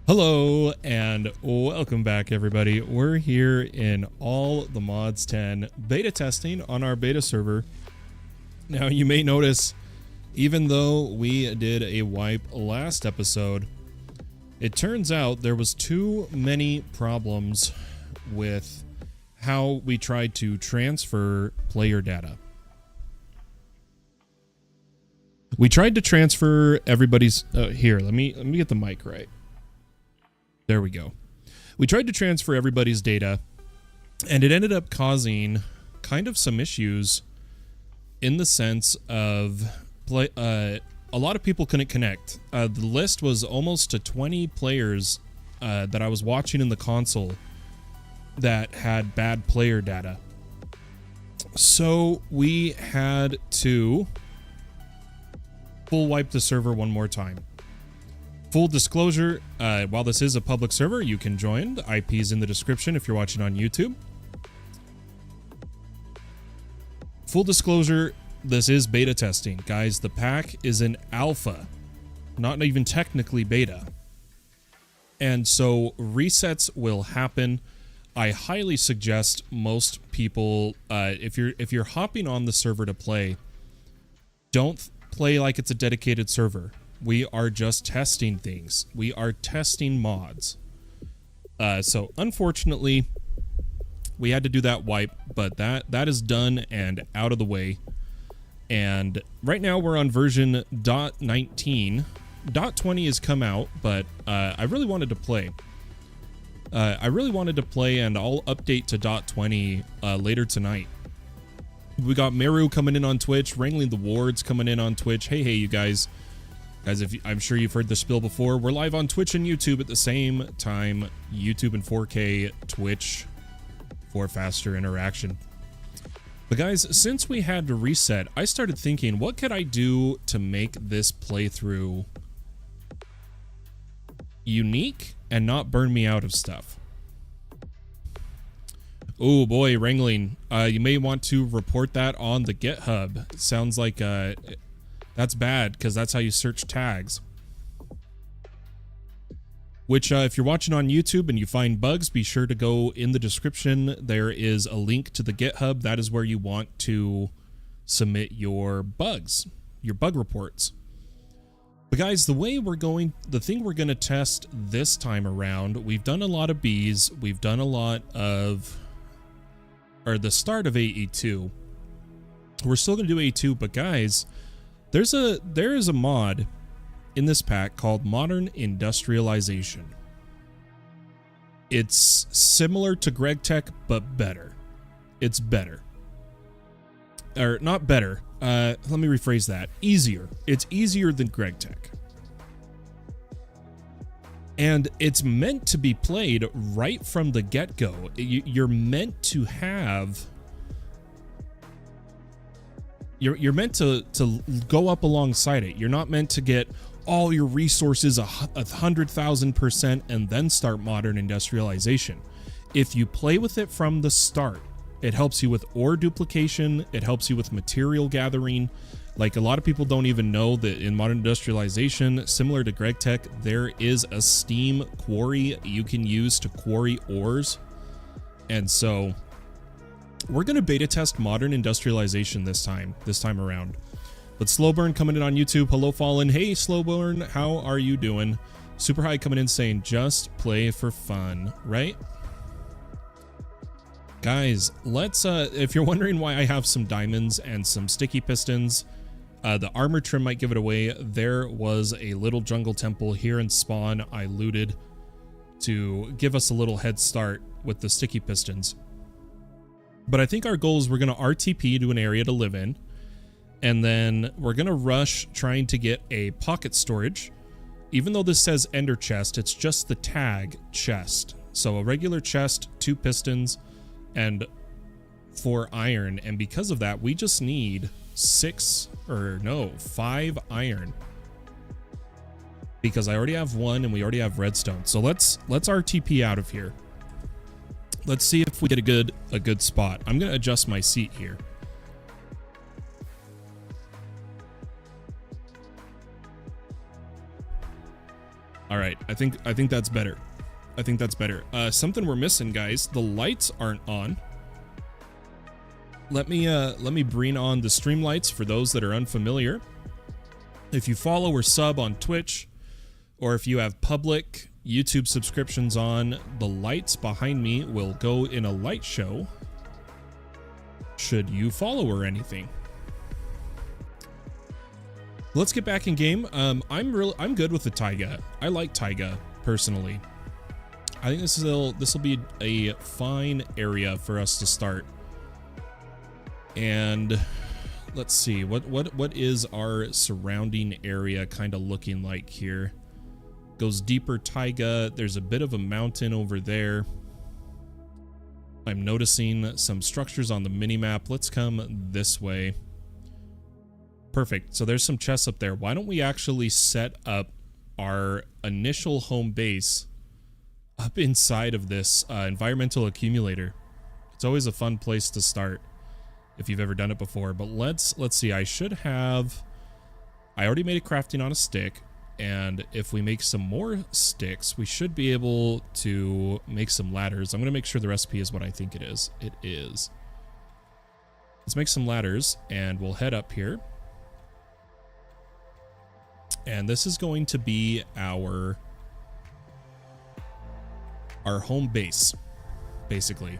Hello and welcome back, everybody. We're here in All the Mods 10 beta testing on our beta server. Now, you may notice, even though we did a wipe last episode, it turns out there was too many problems with how we tried to transfer player data. We tried to transfer everybody's... here, let me get the mic right. There we go. We tried to transfer everybody's data, and it ended up causing kind of some issues in the sense of a lot of people couldn't connect. The list was almost to 20 players that I was watching in the console that had bad player data. So we had to full wipe the server one more time. Full disclosure, while this is a public server, you can join. The IP is in the description if you're watching on YouTube. Full disclosure, this is beta testing. Guys, the pack is in alpha, not even technically beta. And so resets will happen. I highly suggest most people, if you're hopping on the server to play, don't play like it's a dedicated server. We are just testing things. We are testing mods. So unfortunately, we had to do that wipe, but that is done and out of the way. And right now we're on version .19. .20 has come out, but I really wanted to play. And I'll update to .20 later tonight. We got Meru coming in on Twitch, Wrangling the Wards coming in on Twitch. Hey, you guys. Guys, I'm sure you've heard the spiel before. We're live on Twitch and YouTube at the same time. YouTube in 4K, Twitch for faster interaction. But guys, since we had to reset, I started thinking, what could I do to make this playthrough unique and not burn me out of stuff? Oh boy, Wrangling. You may want to report that on the GitHub. It sounds like... that's bad, because that's how you search tags. Which, if you're watching on YouTube and you find bugs, be sure to go in the description. There is a link to the GitHub. That is where you want to submit your bugs, your bug reports. But guys, the thing we're going to test this time around, we've done a lot of Bs. We've done a lot of, or the start of AE2. We're still going to do AE2, but guys... There is a mod in this pack called Modern Industrialization. It's similar to GregTech, but better. It's better. Or not better. Let me rephrase that. Easier. It's easier than GregTech. And it's meant to be played right from the get-go. You're meant to have... You're meant to go up alongside it. You're not meant to get all your resources 100,000% and then start Modern Industrialization. If you play with it from the start, it helps you with ore duplication. It helps you with material gathering. Like, a lot of people don't even know that in Modern Industrialization, similar to GregTech, there is a Steam quarry you can use to quarry ores. And so... we're going to beta test Modern Industrialization this time around. But Slowburn coming in on YouTube. Hello, Fallen. Hey, Slowburn. How are you doing? Super High coming in saying, just play for fun, right? Guys, let's, if you're wondering why I have some diamonds and some sticky pistons, the armor trim might give it away. There was a little jungle temple here in spawn I looted to give us a little head start with the sticky pistons. But I think our goal is we're going to RTP to an area to live in, and then we're going to rush trying to get a pocket storage. Even though this says ender chest, it's just the tag chest. So a regular chest, 2 pistons, and 4 iron. And because of that, we just need 5 iron. Because I already have 1 and we already have redstone. So let's RTP out of here. Let's see if we get a good spot. I'm going to adjust my seat here. All right, I think that's better. I think that's better. Something we're missing, guys. The lights aren't on. Let me bring on the stream lights for those that are unfamiliar. If you follow or sub on Twitch, or if you have public YouTube subscriptions on, the lights behind me will go in a light show should you follow or anything. Let's get back in game. I'm good with the taiga. I like taiga personally. I think this will be a fine area for us to start. And let's see, what is our surrounding area kind of looking like here? Goes deeper taiga. There's a bit of a mountain over there. I'm noticing some structures on the mini-map. Let's come this way. Perfect. So there's some chests up there. Why don't we actually set up our initial home base up inside of this environmental accumulator? It's always a fun place to start if you've ever done it before. But let's see. I already made a crafting on a stick, and if we make some more sticks, we should be able to make some ladders. I'm going to make sure the recipe is what I think it is. It is. Let's make some ladders, and we'll head up here. And this is going to be our home base, basically.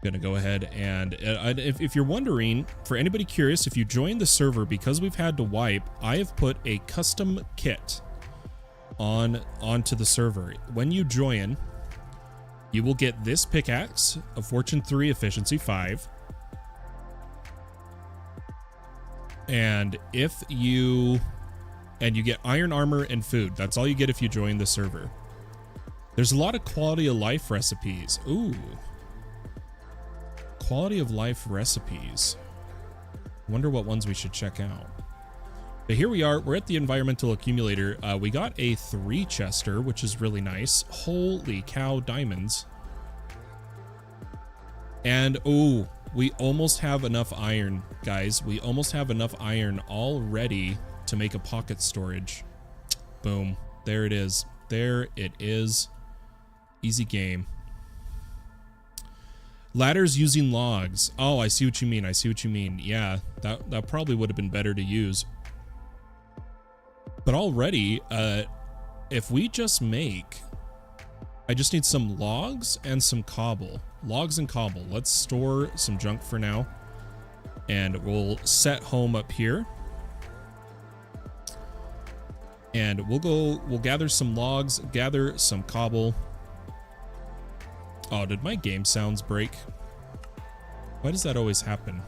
Gonna go ahead and if you're wondering, for anybody curious, if you join the server, because we've had to wipe, I have put a custom kit onto the server. When you join, you will get this pickaxe, a Fortune 3 efficiency 5. And you get iron armor and food. That's all you get if you join the server. There's a lot of quality of life recipes. Ooh. Quality of life recipes. Wonder what ones we should check out. But here we are. We're at the environmental accumulator. We got a 3-chester, which is really nice. Holy cow, diamonds. And oh, we almost have enough iron, guys. We almost have enough iron already to make a pocket storage. Boom. There it is. There it is. Easy game. Ladders using logs. Oh, I see what you mean. I see what you mean. Yeah, that probably would have been better to use. But already, if we just make... I just need some logs and some cobble. Logs and cobble. Let's store some junk for now. And we'll set home up here. And we'll gather some logs, gather some cobble. Oh, did my game sounds break? Why does that always happen?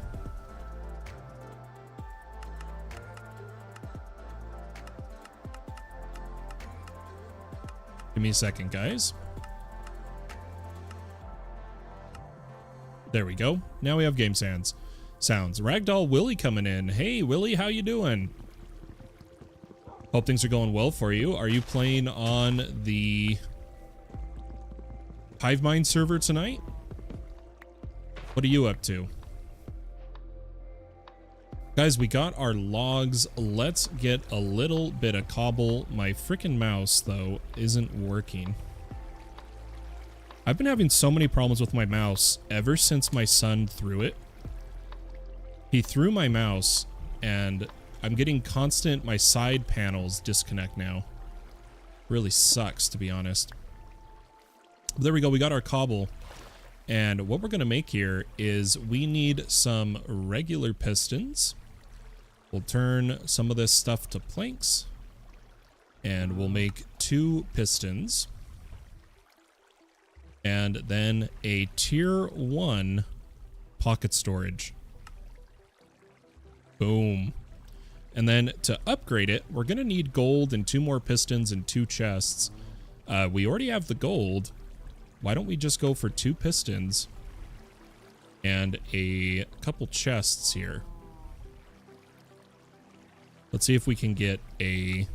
Give me a second, guys. There we go. Now we have game sounds. Ragdoll Willie coming in. Hey, Willie, how you doing? Hope things are going well for you. Are you playing on the Hivemind server tonight? What are you up to? Guys, we got our logs. Let's get a little bit of cobble. My freaking mouse, though, isn't working. I've been having so many problems with my mouse ever since my son threw it. He threw my mouse, and I'm getting constant, my side panels disconnect now. Really sucks, to be honest. There we go, we got our cobble. And what we're gonna make here is we need some regular pistons. We'll turn some of this stuff to planks. And we'll make 2 pistons. And then a tier 1 pocket storage. Boom. And then to upgrade it, we're gonna need gold and 2 more pistons and 2 chests. We already have the gold. Why don't we just go for 2 pistons and a couple chests here? Let's see if we can get a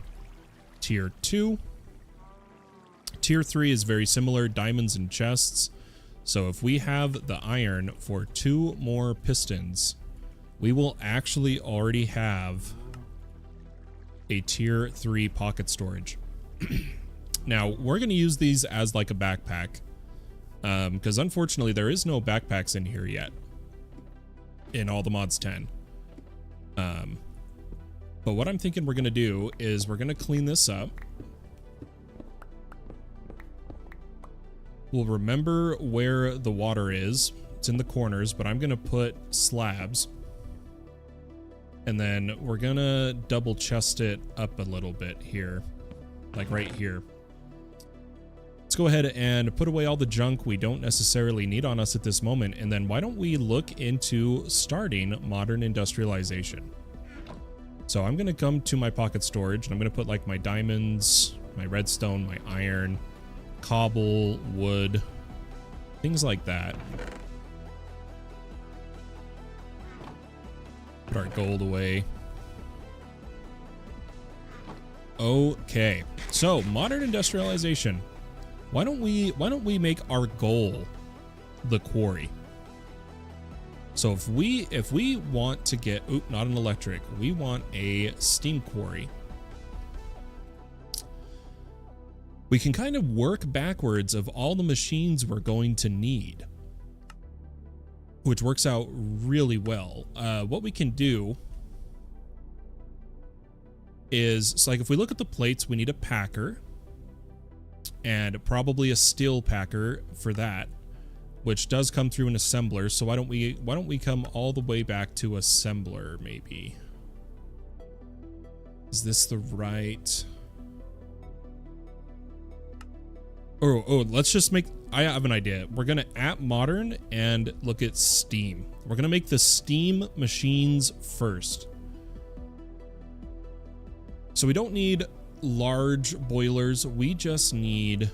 tier 2. Tier 3 is very similar, diamonds and chests. So if we have the iron for 2 more pistons, we will actually already have a tier 3 pocket storage. Now, we're going to use these as like a backpack. Because unfortunately, there is no backpacks in here yet. In all the mods 10. But what I'm thinking we're going to do is we're going to clean this up. We'll remember where the water is. It's in the corners, but I'm going to put slabs. And then we're going to double chest it up a little bit here. Like right here. Let's go ahead and put away all the junk we don't necessarily need on us at this moment. And then why don't we look into starting modern industrialization? So I'm going to come to my pocket storage and I'm going to put like my diamonds, my redstone, my iron, cobble, wood, things like that. Put our gold away. Okay, so modern industrialization. Why don't we make our goal the quarry? So if we want to get, not an electric, we want a steam quarry. We can kind of work backwards of all the machines we're going to need, which works out really well. What we can do is, so like if we look at the plates, we need a packer and probably a steel packer for that, which does come through an assembler. So why don't we come all the way back to assembler maybe? Is this the right? Oh, let's just make, I have an idea. We're gonna app modern and look at steam. We're gonna make the steam machines first. So we don't need large boilers, we just need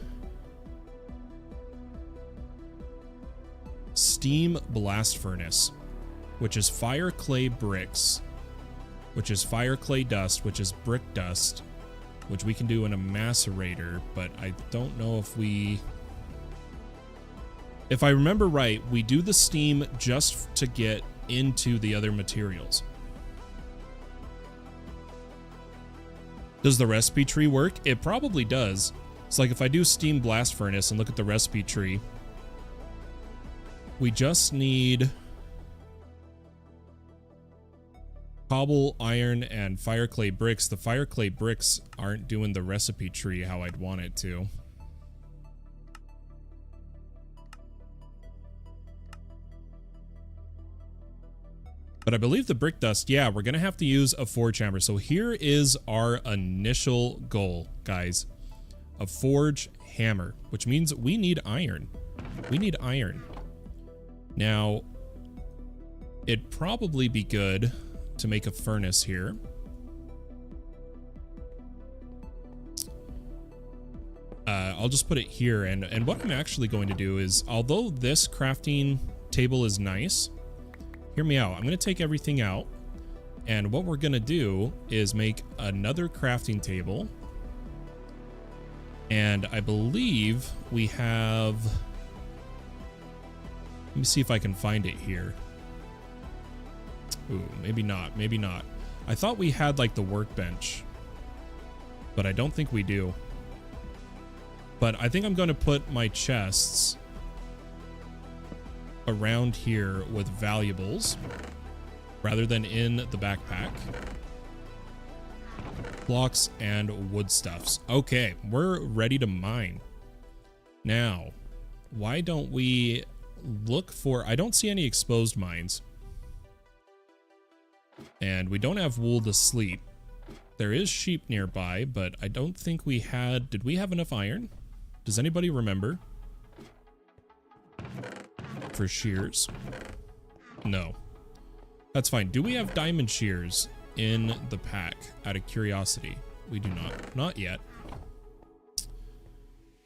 steam blast furnace, which is fire clay bricks, which is fire clay dust, which is brick dust, which we can do in a macerator, but I don't know if I remember right, we do the steam just to get into the other materials. Does the recipe tree work? It probably does. It's like if I do steam blast furnace and look at the recipe tree, we just need cobble, iron, and fire clay bricks. The fire clay bricks aren't doing the recipe tree how I'd want it to. But I believe the brick dust, yeah, we're going to have to use a forge hammer. So here is our initial goal, guys. A forge hammer, which means we need iron. We need iron. Now, it'd probably be good to make a furnace here. I'll just put it here. And what I'm actually going to do is, although this crafting table is nice, hear me out. I'm going to take everything out. And what we're going to do is make another crafting table. And I believe we have... Let me see if I can find it here. Ooh, maybe not. Maybe not. I thought we had like the workbench, but I don't think we do. But I think I'm going to put my chests around here with valuables rather than in the backpack. Blocks and wood stuffs. Okay, we're ready to mine. Now, why don't we look for... I don't see any exposed mines. And we don't have wool to sleep. There is sheep nearby, but I don't think we had... Did we have enough iron? Does anybody remember? For shears? No. That's fine. Do we have diamond shears in the pack? Out of curiosity. We do not. Not yet.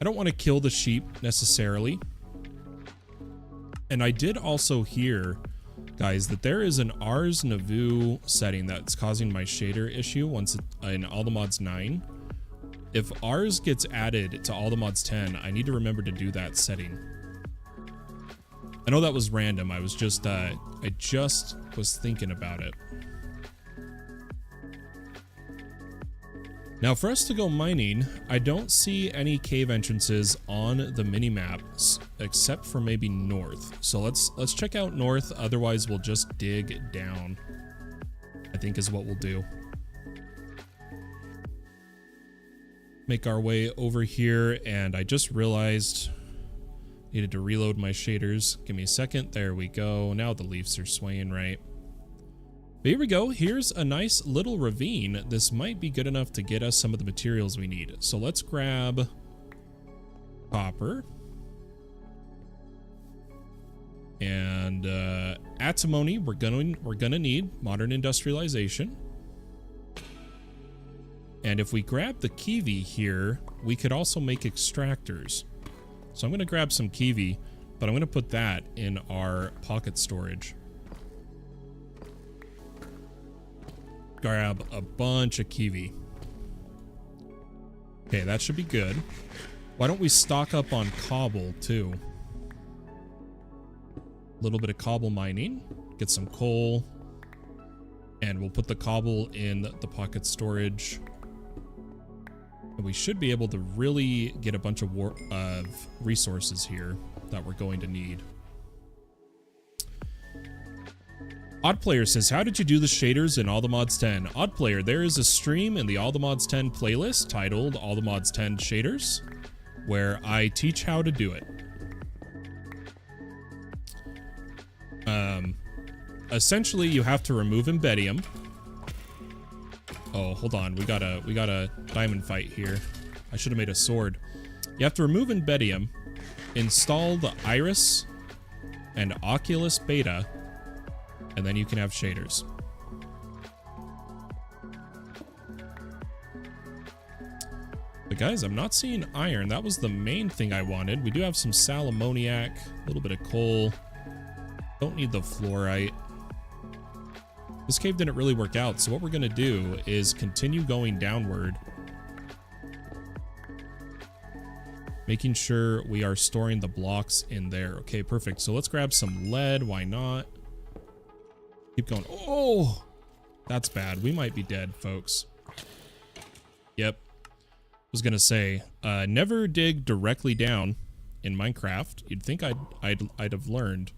I don't want to kill the sheep necessarily. And I did also hear, guys, that there is an Ars Navu setting that's causing my shader issue once in all the mods 9. If Ars gets added to all the mods 10, I need to remember to do that setting. I know that was random. I was just, I just was thinking about it. Now for us to go mining, I don't see any cave entrances on the mini-maps except for maybe north. So let's check out north, otherwise we'll just dig down, I think is what we'll do. Make our way over here, and I just realized needed to reload my shaders. Give me a second. There we go. Now the leaves are swaying right. But here we go. Here's a nice little ravine. This might be good enough to get us some of the materials we need. So let's grab copper and antimony. We're gonna need modern industrialization. And if we grab the kiwi here, we could also make extractors. So I'm gonna grab some kiwi, but I'm gonna put that in our pocket storage. Grab a bunch of kiwi. Okay, that should be good. Why don't we stock up on cobble too? A little bit of cobble mining, get some coal, and we'll put the cobble in the pocket storage. And we should be able to really get a bunch of resources here that we're going to need. Odd Player says, how did you do the shaders in All the Mods 10? Odd Player, there is a stream in the All the Mods 10 playlist titled All the Mods 10 Shaders, where I teach how to do it. Essentially, you have to remove Embedium. Oh, hold on. We got a diamond fight here. I should have made a sword. You have to remove Embedium, install the Iris and Oculus Beta, and then you can have shaders. But guys, I'm not seeing iron. That was the main thing I wanted. We do have some sal ammoniac, a little bit of coal. Don't need the fluorite. This cave didn't really work out, so what we're gonna do is continue going downward, making sure we are storing the blocks in there. Okay, perfect. So let's grab some lead. Why not? Keep going. Oh, that's bad. We might be dead, folks. Yep. Was gonna say, never dig directly down in Minecraft. You'd think I'd have learned.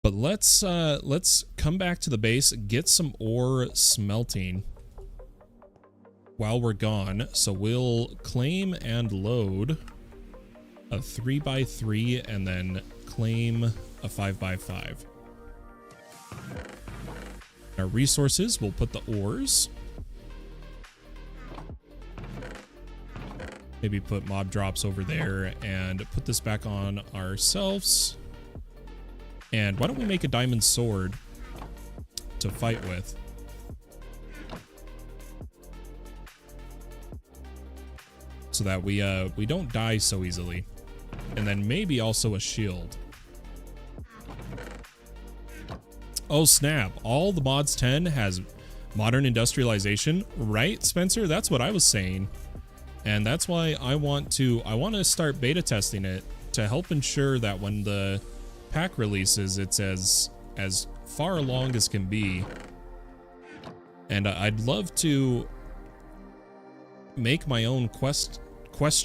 But let's come back to the base, get some ore smelting while we're gone. So we'll claim and load a 3x3 and then claim a 5x5. Our resources, we'll put the ores. Maybe put mob drops over there and put this back on ourselves. And why don't we make a diamond sword to fight with? So that we don't die so easily. And then maybe also a shield. Oh snap, all the mods 10 has modern industrialization, right, Spencer? That's what I was saying. And that's why I want to start beta testing it to help ensure that when the pack releases, it's as far along as can be. And I'd love to make my own quest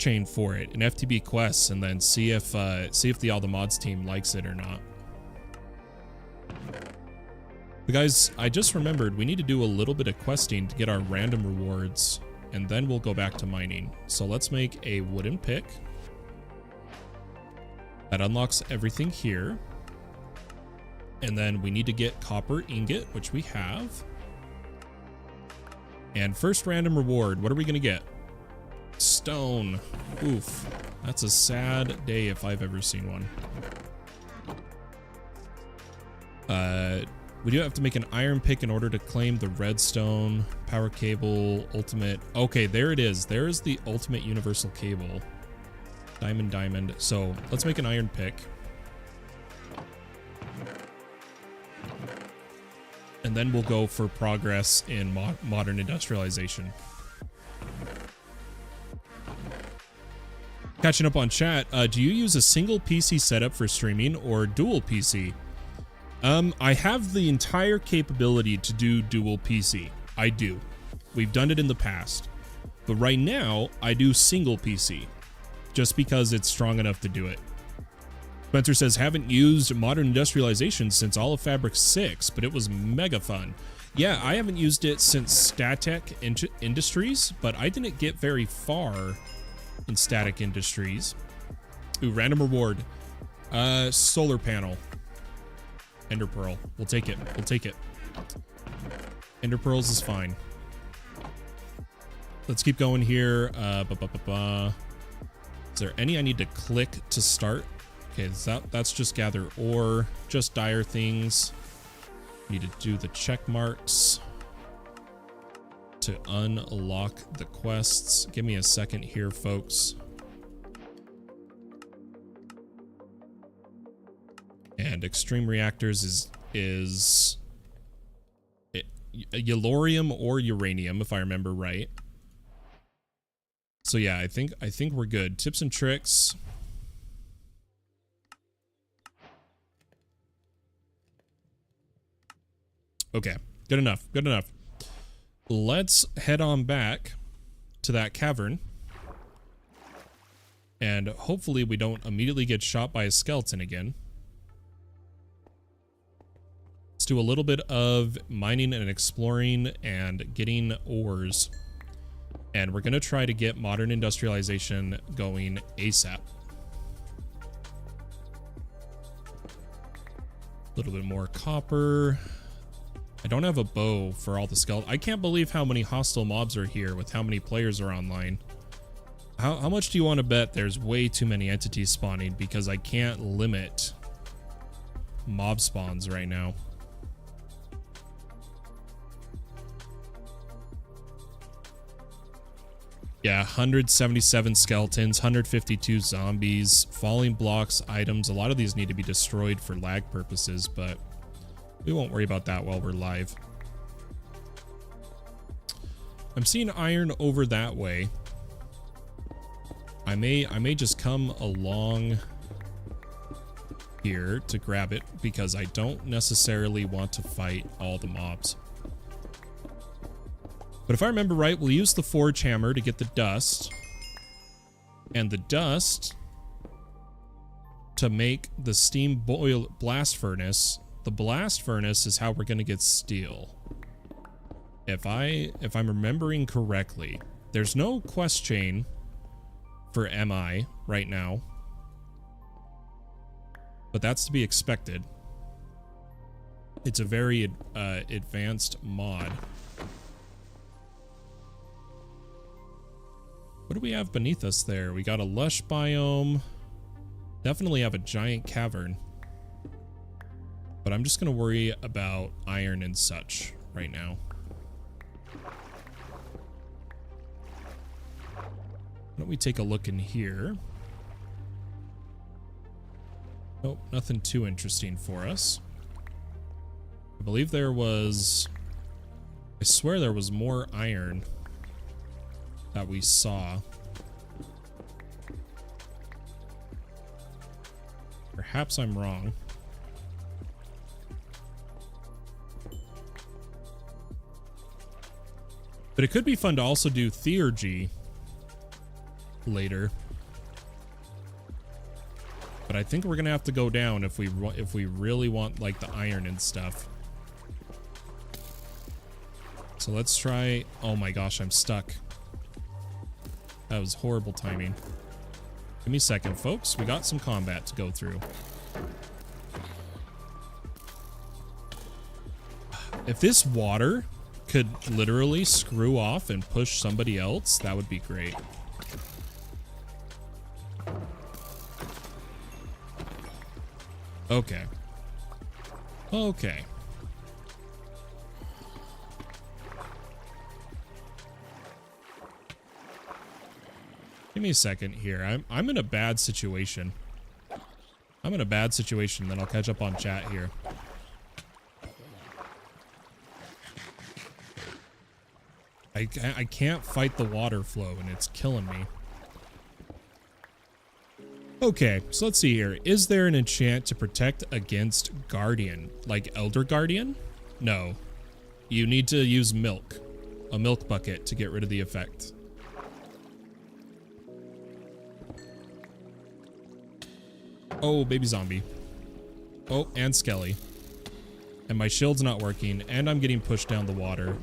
chain for it, an FTB quests, and then see if the All the Mods team likes it or not. But guys, I just remembered we need to do a little bit of questing to get our random rewards, and then we'll go back to mining. So let's make a wooden pick. That unlocks everything here. And then we need to get copper ingot, which we have. And first random reward, what are we gonna get? Stone. Oof. That's a sad day if I've ever seen one. We do have to make an iron pick in order to claim the redstone, power cable, ultimate. Okay, there it is. There's the ultimate universal cable. Diamond. So let's make an iron pick. And then we'll go for progress in modern industrialization. Catching up on chat, do you use a single PC setup for streaming or dual PC? I have the entire capability to do dual PC. I do. We've done it in the past. But right now, I do single PC. Just because it's strong enough to do it. Spencer says, haven't used Modern Industrialization since all of Fabric 6, but it was mega fun. Yeah, I haven't used it since Static Industries, but I didn't get very far in Static Industries. Ooh, random reward. Solar panel. Ender Pearl. We'll take it. We'll take it. Ender Pearls is fine. Let's keep going here. Is there any I need to click to start? Okay, that's just gather ore, just dire things. Need to do the check marks to unlock the quests. Give me a second here, folks. And extreme reactors is yellorium or uranium, if I remember right. So yeah, I think we're good. Tips and tricks. Okay, good enough, good enough. Let's head on back to that cavern. And hopefully we don't immediately get shot by a skeleton again. Let's do a little bit of mining and exploring and getting ores. And we're gonna try to get Modern Industrialization going ASAP. A little bit more copper. I don't have a bow for all the skeletons. I can't believe how many hostile mobs are here with how many players are online. How much do you want to bet there's way too many entities spawning because I can't limit mob spawns right now? Yeah, 177 skeletons, 152 zombies, falling blocks, items. A lot of these need to be destroyed for lag purposes, but we won't worry about that while we're live. I'm seeing iron over that way. I may just come along here to grab it because I don't necessarily want to fight all the mobs. But if I remember right, we'll use the forge hammer to get the dust. And the dust to make the steam boil blast furnace. The blast furnace is how we're going to get steel. If I'm remembering correctly, there's no quest chain for MI right now. But that's to be expected. It's a very advanced mod. What do we have beneath us there? We got a lush biome. Definitely have a giant cavern. But I'm just going to worry about iron and such right now. Why don't we take a look in here? Oh, nothing too interesting for us. I believe there was... I swear there was more iron that we saw. Perhaps I'm wrong. But it could be fun to also do theurgy later. But I think we're gonna have to go down if we really want like the iron and stuff. So let's try. Oh my gosh, I'm stuck. That was horrible timing. Give me a second, folks. We got some combat to go through. If this water could literally screw off and push somebody else, that would be great. Okay. Okay. Give me a second here. I'm in a bad situation. I'm in a bad situation, then I'll catch up on chat here. I can't fight the water flow and it's killing me. Okay, so let's see here. Is there an enchant to protect against Guardian? Like Elder Guardian? No. You need to use milk. A milk bucket to get rid of the effect. Oh, baby zombie. Oh, and Skelly. And my shield's not working, and I'm getting pushed down the water.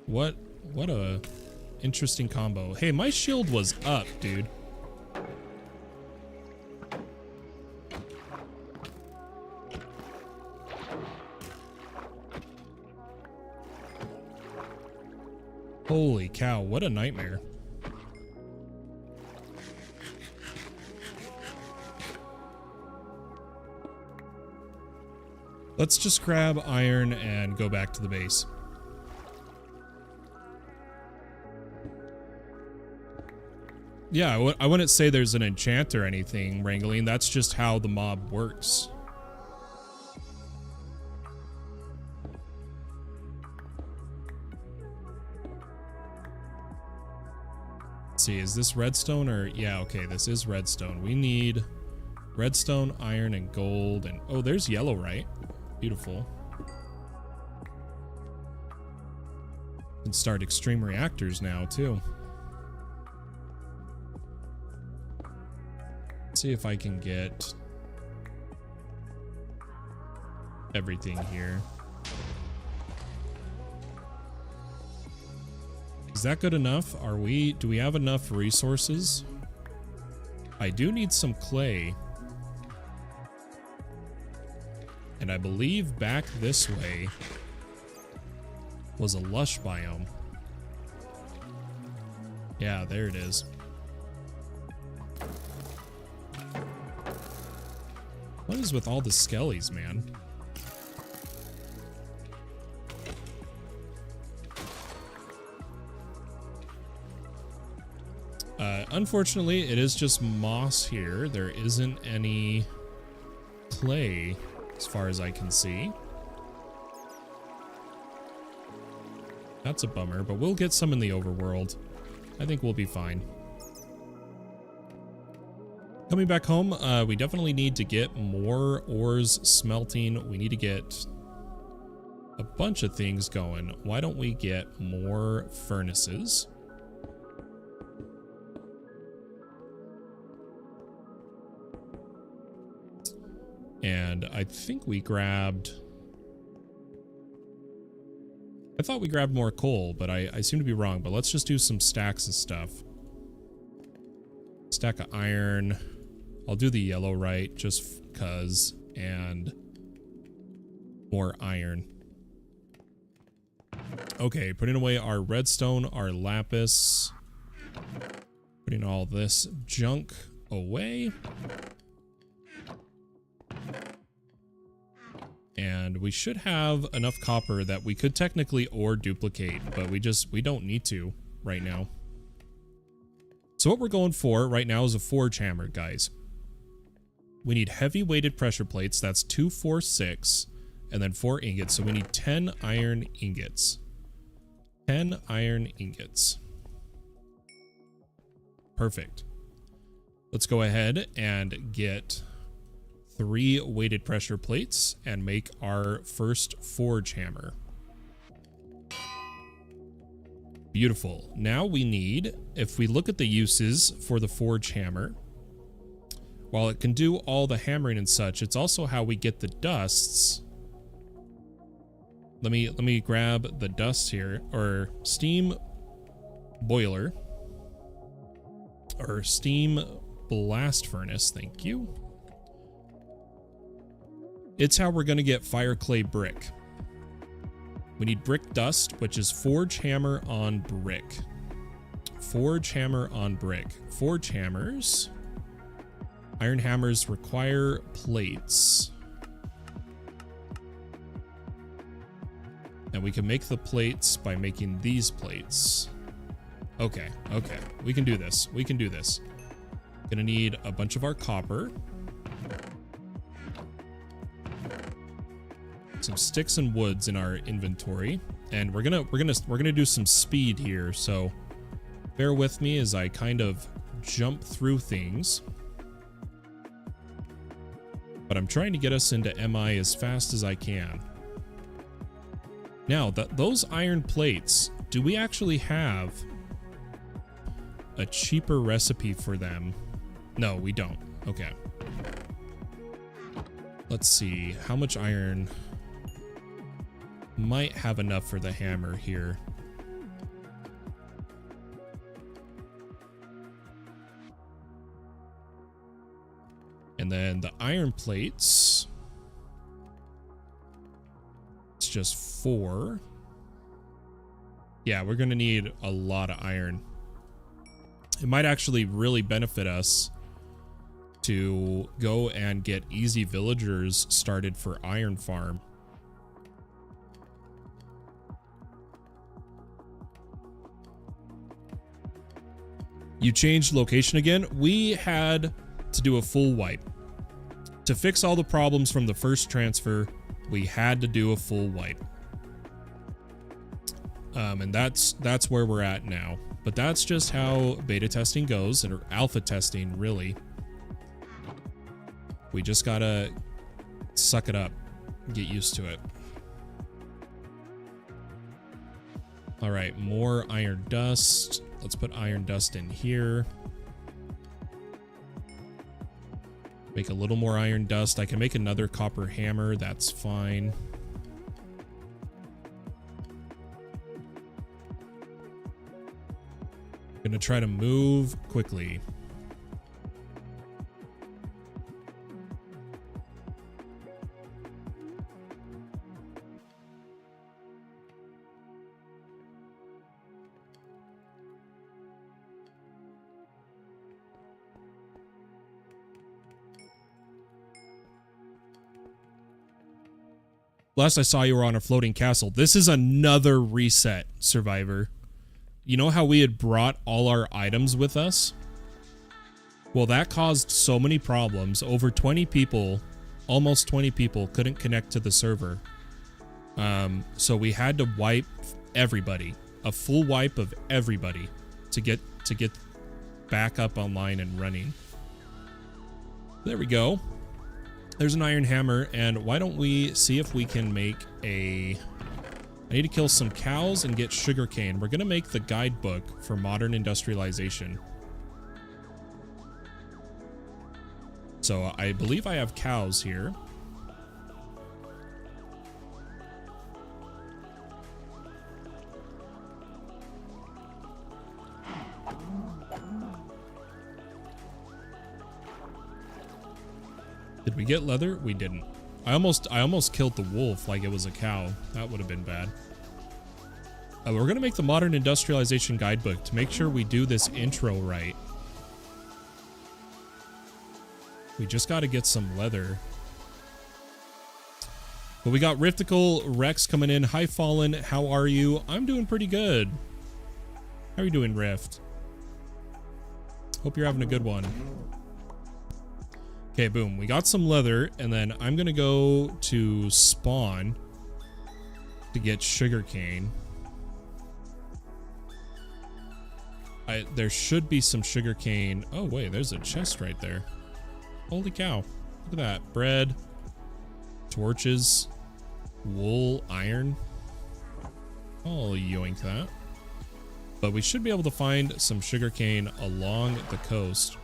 What a interesting combo. Hey, my shield was up, dude. Holy cow, what a nightmare. Let's just grab iron and go back to the base. Yeah, I wouldn't say there's an enchant or anything, Wrangling. That's just how the mob works. Let's see, is this redstone or... Yeah, okay, this is redstone. We need redstone, iron, and gold. And oh, there's yellow, right? Beautiful. Can start extreme reactors now, too. See if I can get everything here. Is that good enough? Do we have enough resources? I do need some clay. And I believe back this way was a lush biome. Yeah, there it is. What is with all the skellies, man? Unfortunately, it is just moss here. There isn't any clay, as far as I can see. That's a bummer, but we'll get some in the overworld. I think we'll be fine. Coming back home, we definitely need to get more ores smelting. We need to get a bunch of things going. Why don't we get more furnaces? And I think we grabbed... I thought we grabbed more coal, but I seem to be wrong. But let's just do some stacks of stuff. Stack of iron. I'll do the yellow right, just cuz, and more iron. Okay, putting away our redstone, our lapis. Putting all this junk away. And we should have enough copper that we could technically ore duplicate, but we don't need to right now. So what we're going for right now is a forge hammer, guys. We need heavy weighted pressure plates. That's 2, 4, 6, and then 4 ingots. So we need 10 iron ingots. 10 iron ingots. Perfect. Let's go ahead and get 3 weighted pressure plates and make our first forge hammer. Beautiful. Now we need, if we look at the uses for the forge hammer, while it can do all the hammering and such, it's also how we get the dusts. Let me grab the dust here, or steam boiler, or steam blast furnace, thank you. It's how we're gonna get fire clay brick. We need brick dust, which is forge hammer on brick. Forge hammer on brick. Forge hammers. Iron hammers require plates. And we can make the plates by making these plates. Okay, okay. We can do this. We can do this. Gonna need a bunch of our copper. some sticks and woods in our inventory, and we're gonna do some speed here. So bear with me as I kind of jump through things. But I'm trying to get us into MI as fast as I can. Now, those iron plates, do we actually have a cheaper recipe for them? No, we don't. Okay. Let's see. How much iron? Might have enough for the hammer here. And then the iron plates, it's just 4. Yeah, we're gonna need a lot of iron. It might actually really benefit us to go and get easy villagers started for iron farm. You changed location again? We had to do a full wipe. To fix all the problems from the first transfer, we had to do a full wipe. And that's where we're at now. But that's just how beta testing goes, or alpha testing, really. We just gotta suck it up, get used to it. All right, more iron dust. Let's put iron dust in here. Make a little more iron dust. I can make another copper hammer. That's fine. I'm gonna try to move quickly. Last I saw you were on a floating castle. This is another reset, Survivor. You know how we had brought all our items with us? Well, that caused so many problems. Over 20 people, almost 20 people, couldn't connect to the server. So we had to wipe everybody. A full wipe of everybody to get back up online and running. There we go. There's an iron hammer, and why don't we see if we can make a... I need to kill some cows and get sugarcane. We're gonna make the guidebook for Modern Industrialization. So I believe I have cows here. Did we get leather? We didn't. I almost killed the wolf like it was a cow. That would have been bad. We're gonna make the Modern Industrialization guidebook to make sure we do this intro right. We just got to get some leather. But we got Riftical Rex coming in. Hi, Fallen. How are you? I'm doing pretty good. How are you doing, Rift? Hope you're having a good one. Okay, boom. We got some leather, and then I'm gonna go to spawn to get sugarcane. There should be some sugarcane. Oh, wait, there's a chest right there. Holy cow. Look at that. Bread, torches, wool, iron. I'll yoink that. But we should be able to find some sugarcane along the coast.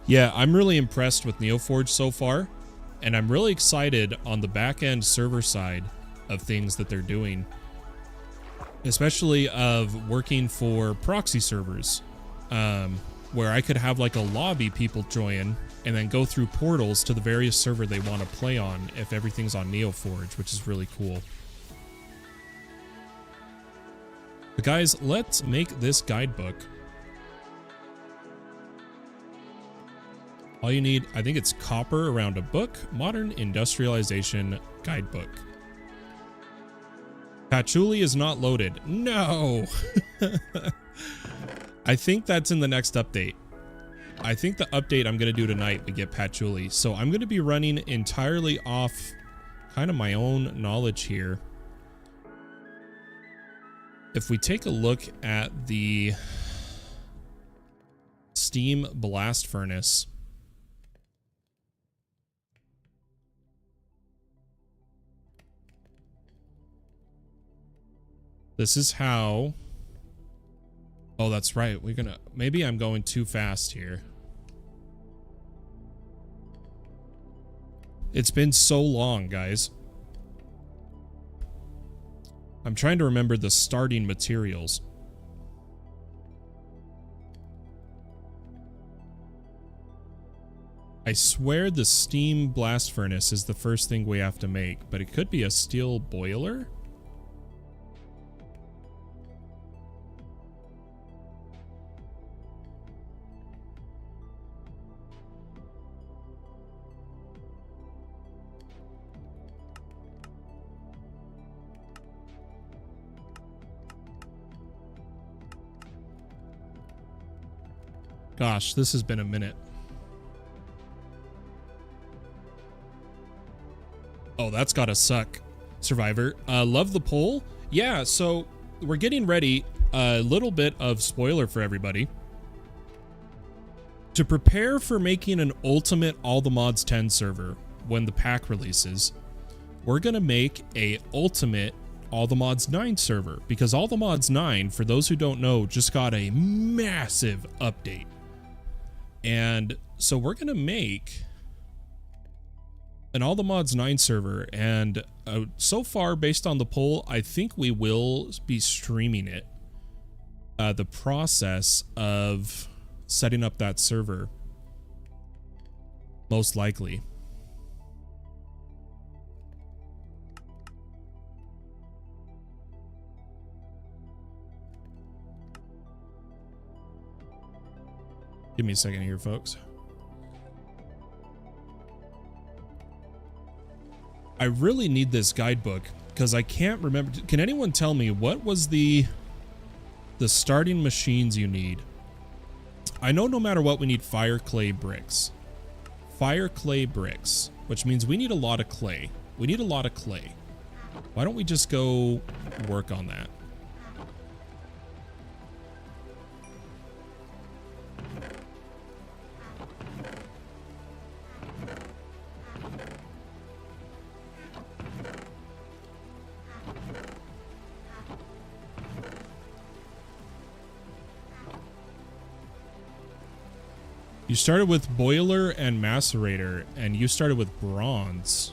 Yeah, I'm really impressed with NeoForge so far, and I'm really excited on the back-end server side of things that they're doing, especially of working for proxy servers, where I could have like a lobby people join and then go through portals to the various server they want to play on if everything's on NeoForge, which is really cool. But guys, let's make this guidebook. All you need, I think it's copper around a book. Modern Industrialization Guidebook. Patchouli is not loaded. No! I think that's in the next update. I think the update I'm going to do tonight, we get patchouli. So I'm going to be running entirely off kind of my own knowledge here. If we take a look at the steam blast furnace, this is how... Oh, that's right. We're gonna... Maybe I'm going too fast here. It's been so long, guys. I'm trying to remember the starting materials. I swear the steam blast furnace is the first thing we have to make, but it could be a steel boiler? Gosh, this has been a minute. Oh, that's gotta suck, Survivor. Love the poll. Yeah, so we're getting ready. A little bit of spoiler for everybody. To prepare for making an ultimate All the Mods 10 server when the pack releases, we're gonna make a ultimate All the Mods 9 server, because All the Mods 9, for those who don't know, just got a massive update. And so we're going to make an All the Mods 9 server, and so far, based on the poll, I think we will be streaming it. The process of setting up that server, most likely. Give me a second here, folks. I really need this guidebook because I can't remember. Can anyone tell me what was the starting machines you need? I know no matter what, we need fire clay bricks. Fire clay bricks, which means we need a lot of clay. We need a lot of clay. Why don't we just go work on that? You started with boiler and macerator, and you started with bronze.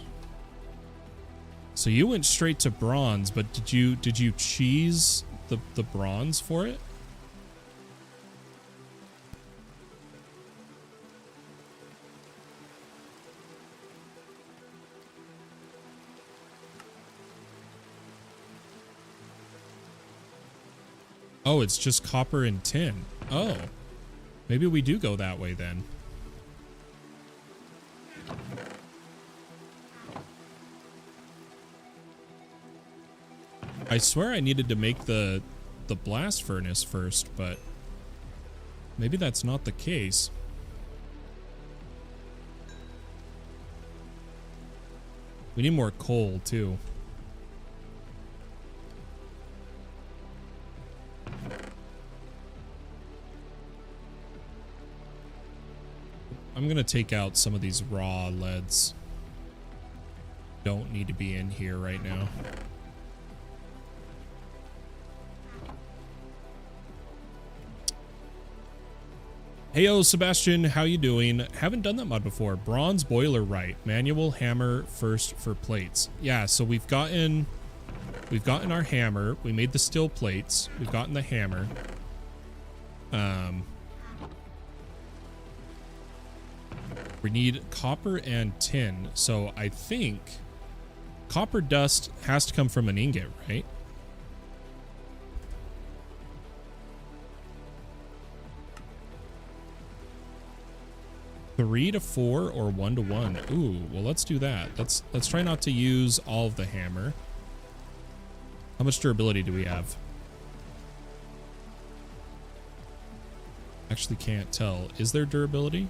So you went straight to bronze, but did you cheese the bronze for it? Oh, it's just copper and tin. Oh. Maybe we do go that way then. I swear I needed to make the blast furnace first, but maybe that's not the case. We need more coal too. I'm gonna take out some of these raw leads. Don't need to be in here right now. Heyo, Sebastian, how you doing? Haven't done that mod before. Bronze boiler, right? Manual hammer first for plates. Yeah, so we've gotten our hammer. We made the steel plates. We've gotten the hammer. We need copper and tin. So I think copper dust has to come from an ingot, right? Three to 4 or 1 to 1. Ooh, well, let's do that. Let's try not to use all of the hammer. How much durability do we have? Actually can't tell. Is there durability?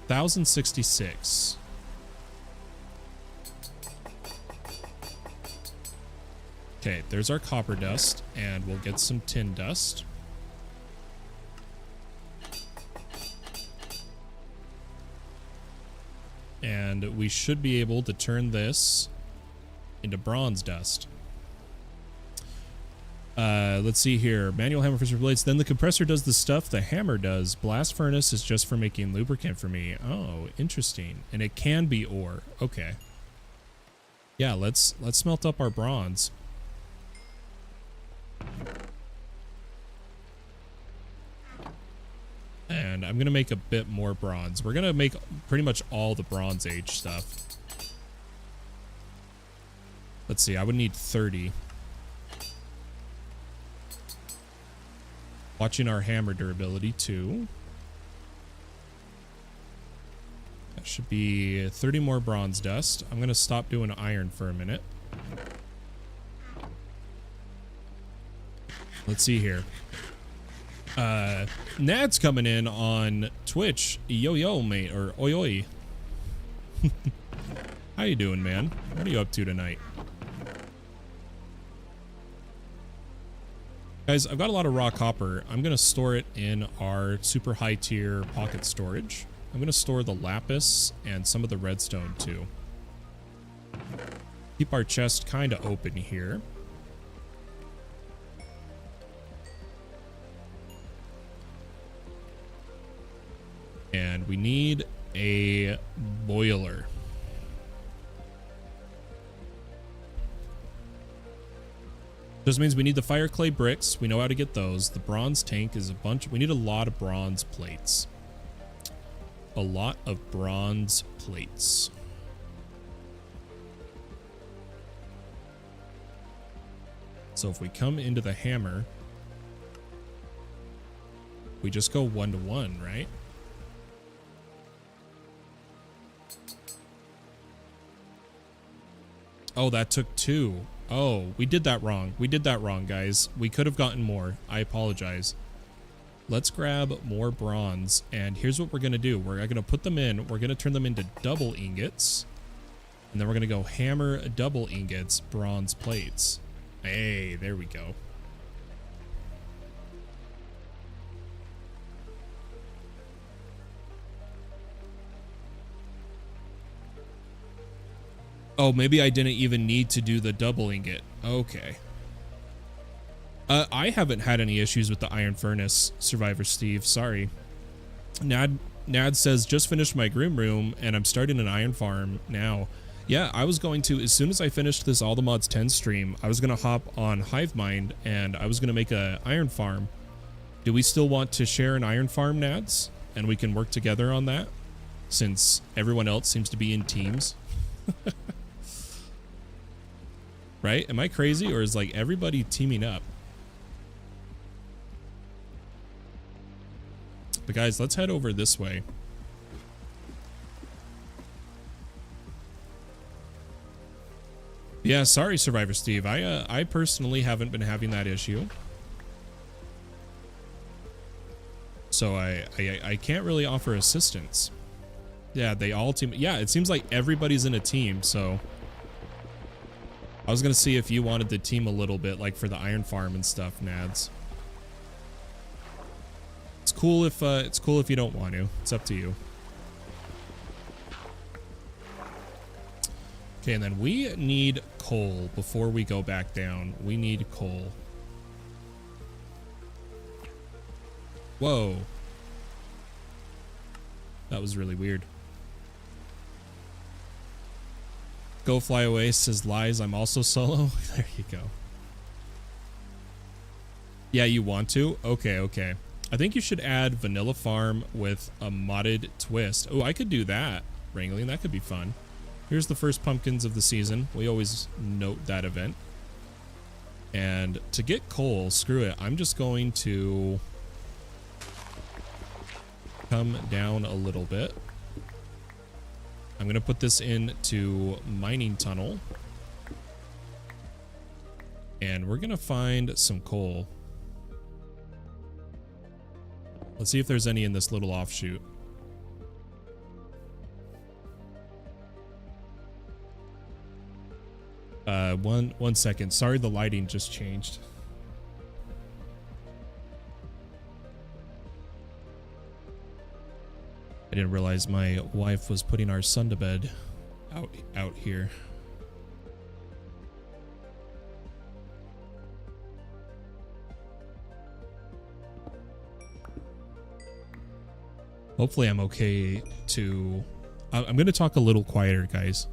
1066. Okay, there's our copper dust, and we'll get some tin dust. And we should be able to turn this into bronze dust. Let's see here. Manual hammer for blades. Then the compressor does the stuff the hammer does. Blast furnace is just for making lubricant for me. Oh, interesting. And it can be ore. Okay. Yeah, let's smelt up our bronze. And I'm gonna make a bit more bronze. We're gonna make pretty much all the Bronze Age stuff. Let's see, I would need 30. Watching our hammer durability too. That should be 30 more bronze dust. I'm gonna stop doing iron for a minute. Let's see here. Nad's coming in on Twitch. Yo, mate, or oi, oi. How you doing, man? What are you up to tonight? Guys, I've got a lot of raw copper. I'm going to store it in our super high tier pocket storage. I'm going to store the lapis and some of the redstone too. Keep our chest kind of open here. And we need a boiler. Just means we need the fire clay bricks. We know how to get those. The bronze tank is a bunch. We need a lot of bronze plates. A lot of bronze plates. So if we come into the hammer, we just go 1 to 1, right? Oh, that took 2. Oh, we did that wrong. We did that wrong, guys. We could have gotten more. I apologize. Let's grab more bronze, and here's what we're going to do. We're going to put them in. We're going to turn them into double ingots, and then we're going to go hammer double ingots, bronze plates. Hey, there we go. Oh, maybe I didn't even need to do the double ingot. Okay. I haven't had any issues with the iron furnace, Survivor Steve. Sorry. Nad says, just finished my groom room and I'm starting an iron farm now. Yeah, I was going to, as soon as I finished this All the Mods 10 stream, I was going to hop on Hivemind and I was going to make a iron farm. Do we still want to share an iron farm, Nads? And we can work together on that, since everyone else seems to be in teams. Right? Am I crazy, or is like everybody teaming up? But guys, let's head over this way. Yeah, sorry, Survivor Steve. I personally haven't been having that issue. So I can't really offer assistance. Yeah, they all team. Yeah, it seems like everybody's in a team, so I was gonna see if you wanted to team a little bit, like for the iron farm and stuff, Nads. It's cool if you don't want to. It's up to you. Okay, and then we need coal before we go back down. We need coal. Whoa. That was really weird. Go fly away says lies. I'm also solo. There you go. Yeah, you want to? Okay, okay. I think you should add vanilla farm with a modded twist. Oh, I could do that. Wrangling, that could be fun. Here's the first pumpkins of the season. We always note that event. And to get coal, screw it. I'm just going to come down a little bit. I'm going to put this into mining tunnel. And we're gonna find some coal. Let's see if there's any in this little offshoot. One second. Sorry, the lighting just changed. I didn't realize my wife was putting our son to bed out here. Hopefully I'm okay to... I'm going to talk a little quieter, guys.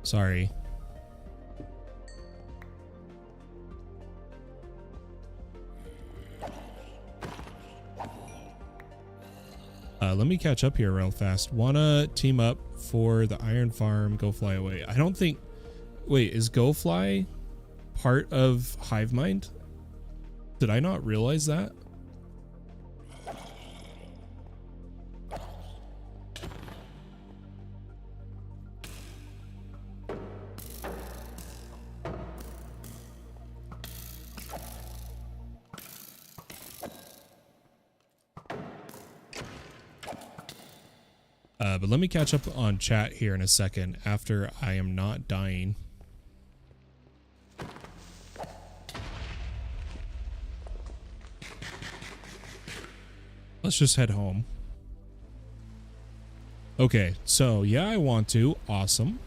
Sorry. Let me catch up here real fast. Wanna team up for the iron farm, go fly away. I don't think... Wait, is go fly part of Hive Mind? Did I not realize that? But let me catch up on chat here in a second after I am not dying. Let's just head home. Okay, so yeah, I want to. Awesome.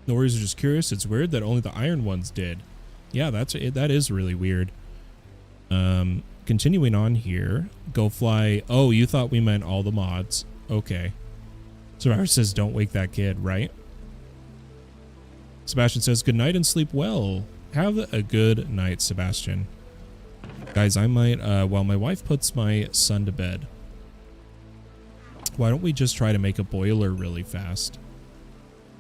No worries, are just curious. It's weird that only the iron ones did. Yeah, that is really weird. Continuing on here. Go fly. Oh, you thought we meant all the mods. Okay. Survivor says, don't wake that kid, right? Sebastian says, good night and sleep well. Have a good night, Sebastian. Guys, I might, while my wife puts my son to bed, why don't we just try to make a boiler really fast?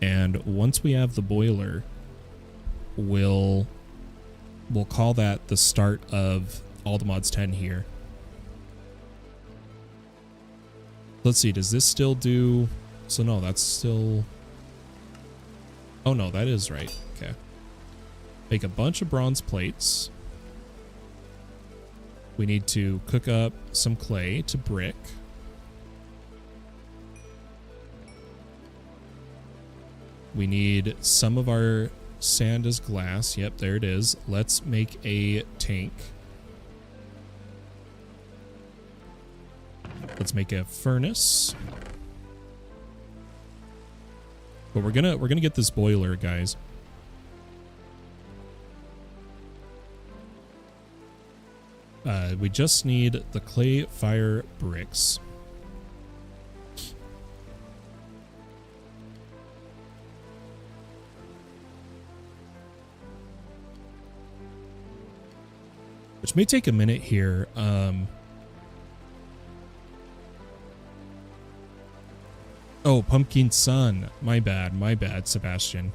And once we have the boiler, we'll call that the start of All the Mods 10 here. Let's see, does this still do... So no, that's still... Oh no, that is right. Okay. Make a bunch of bronze plates. We need to cook up some clay to brick. We need some of our sand as glass. Yep, there it is. Let's make a tank. Let's make a furnace. But we're gonna get this boiler, guys. We just need the clay fire bricks. Which may take a minute here. Oh, Pumpkin Sun. My bad, Sebastian.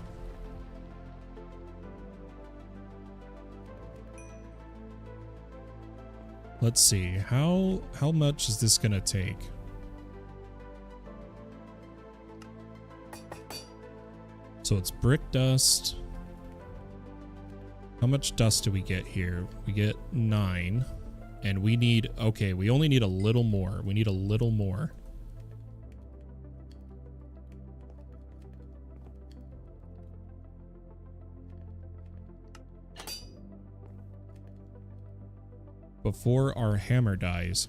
Let's see. How much is this gonna take? So it's brick dust. How much dust do we get here? We get 9. And we need... Okay, we only need a little more. We need a little more. Before our hammer dies.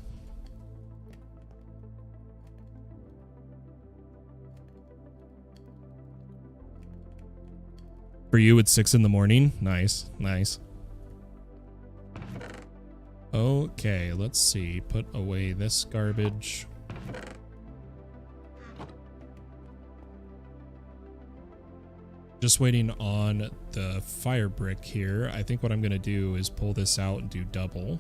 For you, it's 6 in the morning. Nice, nice. Okay, let's see. Put away this garbage. Just waiting on the fire brick here. I think what I'm going to do is pull this out and do double.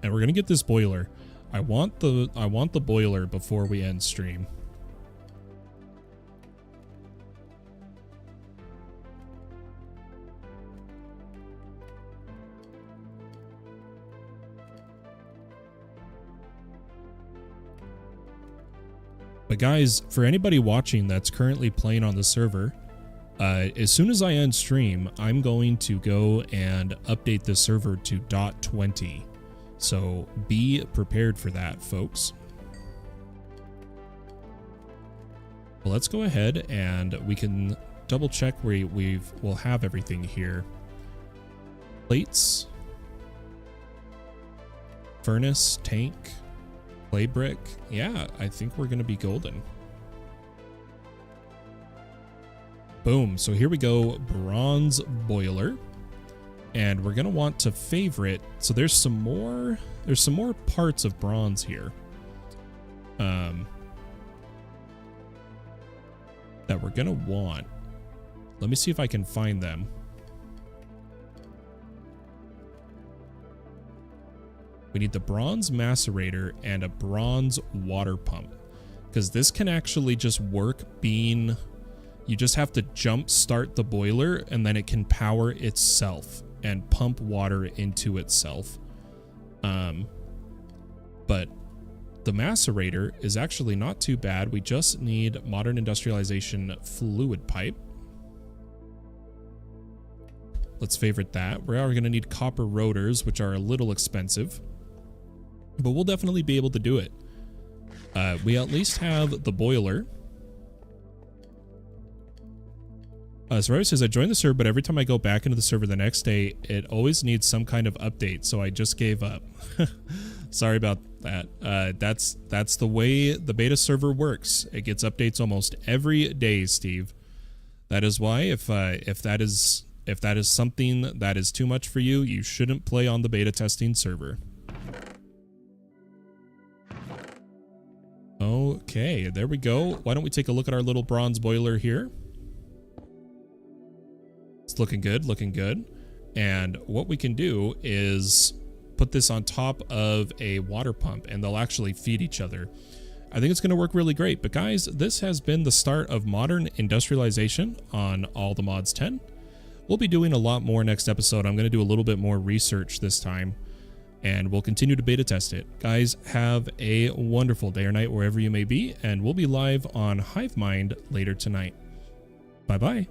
And we're going to get this boiler. I want the boiler before we end stream. But guys, for anybody watching that's currently playing on the server, as soon as I end stream, I'm going to go and update the server to .20. So be prepared for that, folks. Well, let's go ahead and we can double check where we'll have everything here. Plates, furnace, tank, clay brick. Yeah, I think we're going to be golden. Boom. So here we go. Bronze boiler. And we're going to want to favorite. So there's some more parts of bronze here. That we're going to want. Let me see if I can find them. We need the bronze macerator and a bronze water pump, because this can actually just work being, you just have to jump start the boiler and then it can power itself and pump water into itself. But the macerator is actually not too bad. We just need Modern Industrialization fluid pipe. Let's favorite that. We are going to need copper rotors, which are a little expensive, but we'll definitely be able to do it. We at least have the boiler. Survivor says, I joined the server, but every time I go back into the server the next day, it always needs some kind of update, so I just gave up. Sorry about that. That's the way the beta server works. It gets updates almost every day, Steve. That is why if that is something that is too much for you, you shouldn't play on the beta testing server. Okay, there we go. Why don't we take a look at our little bronze boiler here? It's looking good, looking good. And what we can do is put this on top of a water pump and they'll actually feed each other. I think it's going to work really great. But guys, this has been the start of Modern Industrialization on All the Mods 10. We'll be doing a lot more next episode. I'm going to do a little bit more research this time, and we'll continue to beta test it. Guys, have a wonderful day or night wherever you may be, and we'll be live on HiveMind later tonight. Bye-bye.